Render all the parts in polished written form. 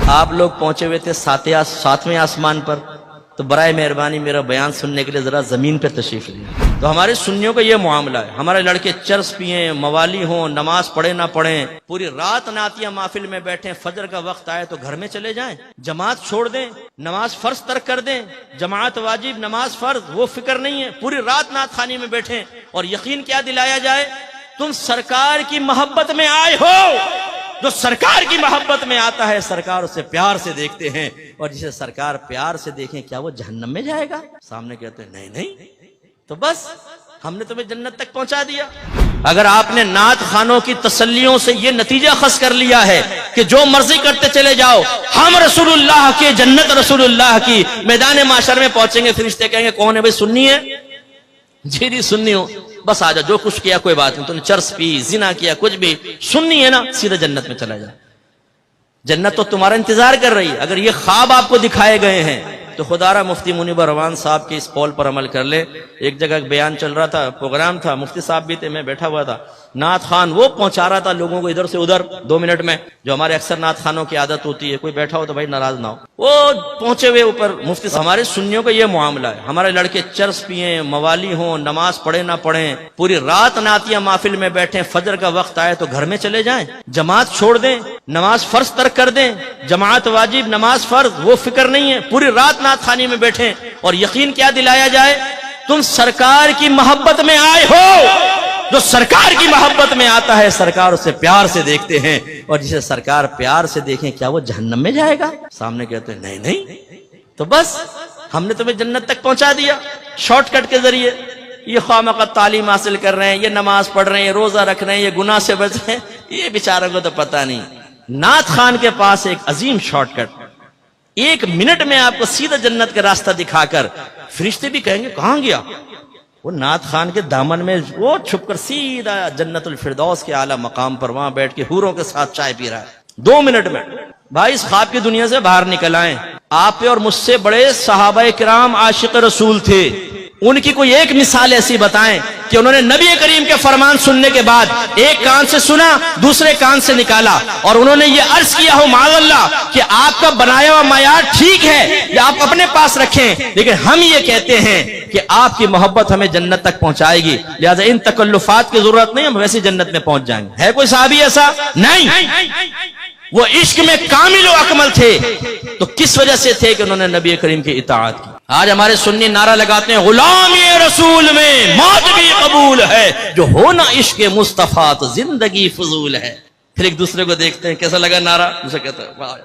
آپ لوگ پہنچے ہوئے تھے ساتویں آسمان پر، تو برائے مہربانی میرا بیان سننے کے لیے ذرا زمین پہ تشریف لیں۔ تو ہمارے سنیوں کا یہ معاملہ ہے، ہمارے لڑکے چرس پئیں، موالی ہوں، نماز پڑھیں نہ پڑھیں، پوری رات نعتیہ محفل میں بیٹھیں، فجر کا وقت آئے تو گھر میں چلے جائیں، جماعت چھوڑ دیں، نماز فرض ترک کر دیں، جماعت واجب نماز فرض وہ فکر نہیں ہے، پوری رات نعت خوانی میں بیٹھیں، اور یقین کیا دلایا جائے، تم سرکار کی محبت میں آئے ہو۔ جو سرکار کی محبت میں آتا ہے سرکار اسے پیار سے دیکھتے ہیں، اور جسے سرکار پیار سے دیکھیں کیا وہ جہنم میں جائے گا؟ سامنے کہتے ہیں نہیں نہیں، تو بس ہم نے تمہیں جنت تک پہنچا دیا۔ اگر آپ نے نعت خوانوں کی تسلیوں سے یہ نتیجہ خاص کر لیا ہے کہ جو مرضی کرتے چلے جاؤ، ہم رسول اللہ کی جنت رسول اللہ کی، میدان محشر میں پہنچیں گے، فرشتے کہیں گے کون ہے بھائی؟ سنی ہے؟ جی جی سنی ہو، بس آجا، جو کچھ کیا کوئی بات نہیں، تو نے چرس پی، زنا کیا، کچھ بھی سننی ہے نا، سیدھا جنت میں چلا جا۔ جنت تو تمہارا انتظار کر رہی ہے۔ اگر یہ خواب آپ کو دکھائے گئے ہیں تو خدا را مفتی منیب روان صاحب کے اس قول پر عمل کر لیں۔ ایک جگہ بیان چل رہا تھا، پروگرام تھا، مفتی صاحب بھی تھے، میں بیٹھا ہوا تھا، نعت خوان وہ پہنچا رہا تھا لوگوں کو ادھر سے ادھر 2 منٹ میں، جو ہمارے اکثر نعت خوانوں کی عادت ہوتی ہے، کوئی بیٹھا ہو تو بھائی ناراض نہ ہو، وہ پہنچے ہوئے اوپر مفتی صاحب۔ ہمارے سنیوں کا یہ معاملہ ہے، ہمارے لڑکے چرس پئیں، موالی ہوں، نماز پڑھیں نہ پڑھیں، پوری رات نعتیہ محفل میں بیٹھیں، فجر کا وقت آئے تو گھر میں چلے جائیں، جماعت چھوڑ دیں، نماز فرض ترک کر دیں، جماعت واجب نماز فرض وہ فکر نہیں ہے، پوری رات نعت خوانی میں بیٹھیں، اور یقین کیا دلایا جائے، تم سرکار کی محبت میں آئے ہو۔ جو سرکار کی محبت میں آتا ہے سرکار اسے پیار سے دیکھتے ہیں، اور جسے سرکار پیار سے دیکھیں کیا وہ جہنم میں جائے گا؟ سامنے کہتے ہیں نہیں نہیں، تو بس ہم نے تمہیں جنت تک پہنچا دیا۔ شارٹ کٹ کے ذریعے یہ خواہ تعلیم حاصل کر رہے ہیں، یہ نماز پڑھ رہے ہیں، یہ روزہ رکھ رہے ہیں، یہ گناہ سے بچ رہے ہیں، یہ بیچاروں کو تو پتہ نہیں۔ نعت خان کے پاس ایک عظیم شارٹ کٹ، 1 منٹ میں آپ کو سیدھا جنت کا راستہ دکھا کر، فرشتے بھی کہیں گے کہاں گیا؟ وہ نعت خان کے دامن میں وہ چھپ کر سیدھا جنت الفردوس کے اعلیٰ مقام پر وہاں بیٹھ کے حوروں کے ساتھ چائے پی رہا ہے 2 منٹ میں۔ بھائی اس خواب کی دنیا سے باہر نکل آئیں۔ آپ پہ اور مجھ سے بڑے صحابہ کرام عاشق رسول تھے، ان کی کوئی ایک مثال ایسی بتائیں کہ انہوں نے نبی کریم کے فرمان سننے کے بعد ایک کان سے سنا، دوسرے کان سے نکالا، اور انہوں نے یہ عرض کیا ہو معاذ اللہ کہ آپ کا بنایا ہوا معیار ٹھیک ہے، یہ آپ اپنے پاس رکھیں، لیکن ہم یہ کہتے ہیں کہ آپ کی محبت ہمیں جنت تک پہنچائے گی، لہذا ان تکلفات کی ضرورت نہیں، ہم ویسے جنت میں پہنچ جائیں گے۔ ہے کوئی صحابی ایسا؟ نہیں۔ وہ عشق میں کامل و اکمل تھے، تو کس وجہ سے تھے کہ انہوں نے نبی کریم کی اطاعت کی۔ آج ہمارے سنی نعرہ لگاتے ہیں غلامی رسول میں موت بھی قبول ہے، جو ہونا عشق مصطفیٰ تو زندگی فضول ہے۔ پھر ایک دوسرے کو دیکھتے ہیں کیسا لگا نعرہ، دوسرے کہتا ہے واہ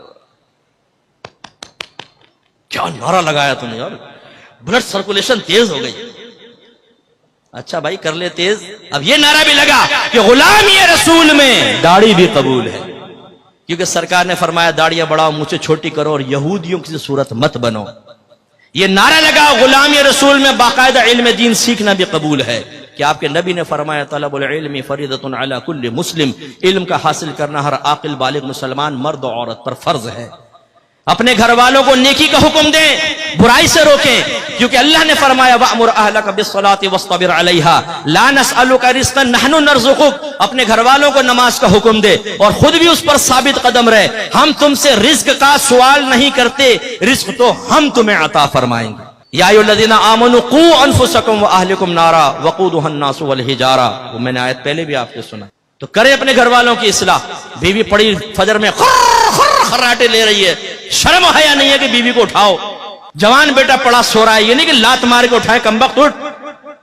کیا نعرہ لگایا تم نے یار، بلڈ سرکولیشن تیز ہو گئی۔ اچھا بھائی کر لے تیز، اب یہ نعرہ بھی لگا کہ غلامی رسول میں داڑھی بھی قبول ہے، کیونکہ سرکار نے فرمایا داڑیاں بڑھاؤ، مجھے چھوٹی کرو، اور یہودیوں کی صورت مت بنو۔ یہ نعرہ لگا غلامی رسول میں باقاعدہ علم دین سیکھنا بھی قبول ہے، کہ آپ کے نبی نے فرمایا طلب العلم فریضۃ علی کل مسلم، علم کا حاصل کرنا ہر عاقل بالغ مسلمان مرد و عورت پر فرض ہے۔ اپنے گھر والوں کو نیکی کا حکم دیں، برائی سے روکیں، کیونکہ اللہ نے فرمایا وَأْمُرْ أَهْلَكَ بِالصَّلَاةِ وَاصْطَبِرْ عَلَيْهَا لَا نَسْأَلُكَ رِزْقًا نَحْنُ نَرْزُقُكَ۔ اپنے گھر والوں کو نماز کا حکم دے اور خود بھی اس پر ثابت قدم رہے، ہم تم سے رزق کا سوال نہیں کرتے، رزق تو ہم تمہیں عطا فرمائیں گے۔ یا ایھا الذین آمنوا قوا انفسکم واہلکم نارا وقودھا الناس والحجارہ، وہ میں نے آیت پہلے بھی آپ سے سنا۔ تو کریں اپنے گھر والوں کی اصلاح۔ بیوی پڑی فجر میں خراٹے لے رہی ہے، شرم و حیا نہیں ہے کہ بیوی کو اٹھاؤ۔ جوان بیٹا پڑا سو رہا ہے، یہ نہیں کہ لات مار کے اٹھائے کمبخت اٹھ۔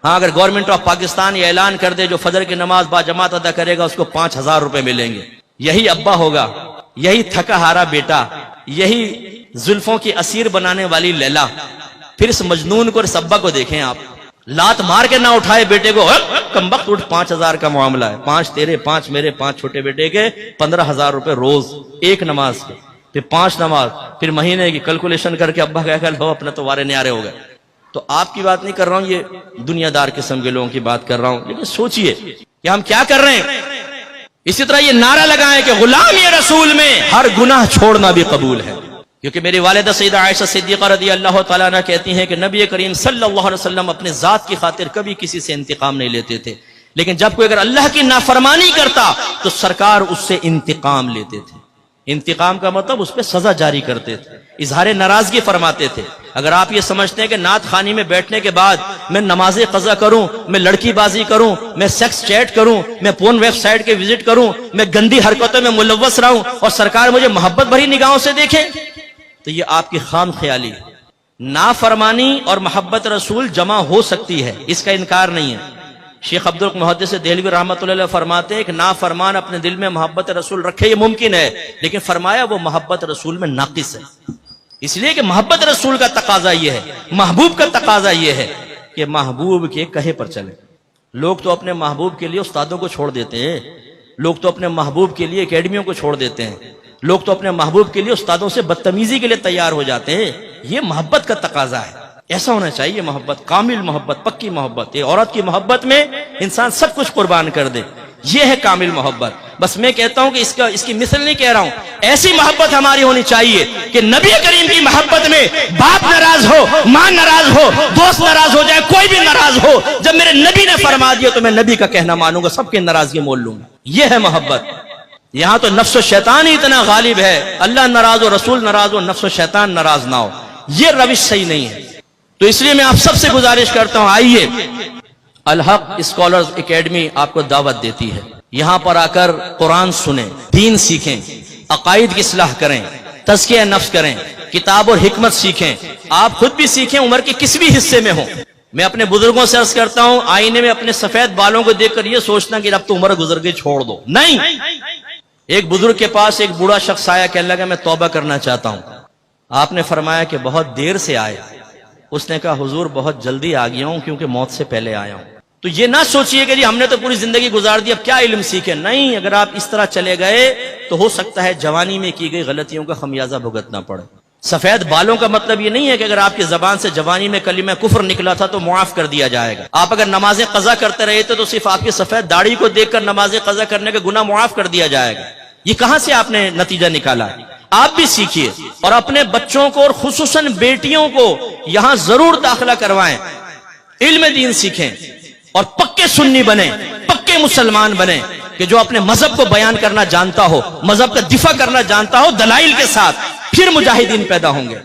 ہاں اگر گورنمنٹ آف پاکستان یہ اعلان کر دے جو فجر کی نماز با جماعت ادا کرے گا اس کو 5000 روپے ملیں گے، یہی ابا ہوگا، یہی تھکا ہارا بیٹا، یہی زلفوں کی اسیر بنانے والی لیلا۔ پھر اس مجنون کو اور اس ابا کو دیکھیں آپ، لات مار کے نہ اٹھائے بیٹے کو، کمبخت اٹھ، 5000 کا معاملہ ہے، 5 تیرے 5 میرے 5 چھوٹے بیٹے کے 15000 روپے روز ایک نماز کے، پھر 5 نماز، پھر مہینے کی کیلکولیشن کر کے ابا کہہ لو اپنا تو وارے نیارے ہو گئے۔ تو آپ کی بات نہیں کر رہا ہوں، یہ دنیا دار قسم کے لوگوں کی بات کر رہا ہوں، لیکن سوچئے کہ ہم کیا کر رہے ہیں۔ اسی طرح یہ نعرہ لگائیں کہ غلامی رسول میں ہر گناہ چھوڑنا بھی قبول ہے، کیونکہ میری والدہ سیدہ عائشہ صدیقہ رضی اللہ تعالیٰ عنہ کہتی ہیں کہ نبی کریم صلی اللہ علیہ وسلم اپنے ذات کی خاطر کبھی کسی سے انتقام نہیں لیتے تھے، لیکن جب کوئی اگر اللہ کی نافرمانی کرتا تو سرکار اس سے انتقام لیتے تھے۔ انتقام کا مطلب اس پہ سزا جاری کرتے تھے، اظہار ناراضگی فرماتے تھے۔ اگر آپ یہ سمجھتے ہیں کہ نعت خوانی میں بیٹھنے کے بعد میں نمازیں قضا کروں، میں لڑکی بازی کروں، میں سیکس چیٹ کروں، میں پورن ویب سائٹ کے وزٹ کروں، میں گندی حرکتوں میں ملوث رہوں اور سرکار مجھے محبت بھری نگاہوں سے دیکھے، تو یہ آپ کی خام خیالی ہے۔ نافرمانی اور محبت رسول جمع ہو سکتی ہے، اس کا انکار نہیں ہے۔ شیخ عبدالمحدث دہلوی رحمۃ اللہ علیہ فرماتے ہیں کہ نافرمان اپنے دل میں محبت رسول رکھے یہ ممکن ہے، لیکن فرمایا وہ محبت رسول میں ناقص ہے، اس لیے کہ محبت رسول کا تقاضا یہ ہے، محبوب کا تقاضا یہ ہے کہ محبوب کے کہے پر چلے۔ لوگ تو اپنے محبوب کے لیے استادوں کو چھوڑ دیتے ہیں، لوگ تو اپنے محبوب کے لیے اکیڈمیوں کو چھوڑ دیتے ہیں، لوگ تو اپنے محبوب کے لیے استادوں سے بدتمیزی کے لیے تیار ہو جاتے ہیں۔ یہ محبت کا تقاضا ہے، ایسا ہونا چاہیے محبت، کامل محبت، پکی محبت۔ یہ عورت کی محبت میں انسان سب کچھ قربان کر دے، یہ ہے کامل محبت۔ بس میں کہتا ہوں کہ اس کی مثل نہیں کہہ رہا ہوں، ایسی محبت ہماری ہونی چاہیے کہ نبی کریم کی محبت میں باپ ناراض ہو، ماں ناراض ہو، دوست ناراض ہو جائے، کوئی بھی ناراض ہو، جب میرے نبی نے فرما دیا تو میں نبی کا کہنا مانوں گا، سب کی ناراضگی مول لوں گا۔ یہ ہے محبت۔ یہاں تو نفس و شیطان ہی اتنا غالب ہے، اللہ ناراض ہو، رسول ناراض ہو، نفس و شیطان ناراض نہ ہو، یہ روش صحیح نہیں ہے۔ تو اس لیے میں آپ سب سے گزارش کرتا ہوں، آئیے الحق اسکالرز اکیڈمی آپ کو دعوت دیتی ہے، یہاں پر آ کر قرآن سنیں، دین سیکھیں، عقائد کی اصلاح کریں، تزکیہ نفس کریں، کتاب اور حکمت سیکھیں، آپ خود بھی سیکھیں، عمر کے کس بھی حصے میں ہوں۔ میں اپنے بزرگوں سے عرض کرتا ہوں، آئینے میں اپنے سفید بالوں کو دیکھ کر یہ سوچنا کہ اب تو عمر گزر گئی چھوڑ دو، نہیں۔ ایک بزرگ کے پاس ایک بوڑھا شخص آیا، کہنے لگا میں توبہ کرنا چاہتا ہوں۔ آپ نے فرمایا کہ بہت دیر سے آئے۔ اس نے کہا حضور بہت جلدی آ گیا ہوں کیونکہ موت سے پہلے آیا ہوں۔ تو یہ نہ سوچئے کہ جی ہم نے تو پوری زندگی گزار دی، اب کیا علم سیکھے، نہیں۔ اگر آپ اس طرح چلے گئے تو ہو سکتا ہے جوانی میں کی گئی غلطیوں کا خمیازہ بھگتنا پڑے۔ سفید بالوں کا مطلب یہ نہیں ہے کہ اگر آپ کی زبان سے جوانی میں کلمہ کفر نکلا تھا تو معاف کر دیا جائے گا۔ آپ اگر نمازیں قضا کرتے رہے تھے تو صرف آپ کی سفید داڑھی کو دیکھ کر نمازیں قضا کرنے کا گناہ معاف کر دیا جائے گا۔ یہ کہاں سے آپ نے نتیجہ نکالا ہے؟ آپ بھی سیکھیے اور اپنے بچوں کو اور خصوصاً بیٹیوں کو یہاں ضرور داخلہ کروائیں، علم دین سیکھیں اور پکے سنی بنیں، پکے مسلمان بنیں کہ جو اپنے مذہب کو بیان کرنا جانتا ہو، مذہب کا دفاع کرنا جانتا ہو دلائل کے ساتھ، پھر مجاہدین پیدا ہوں گے۔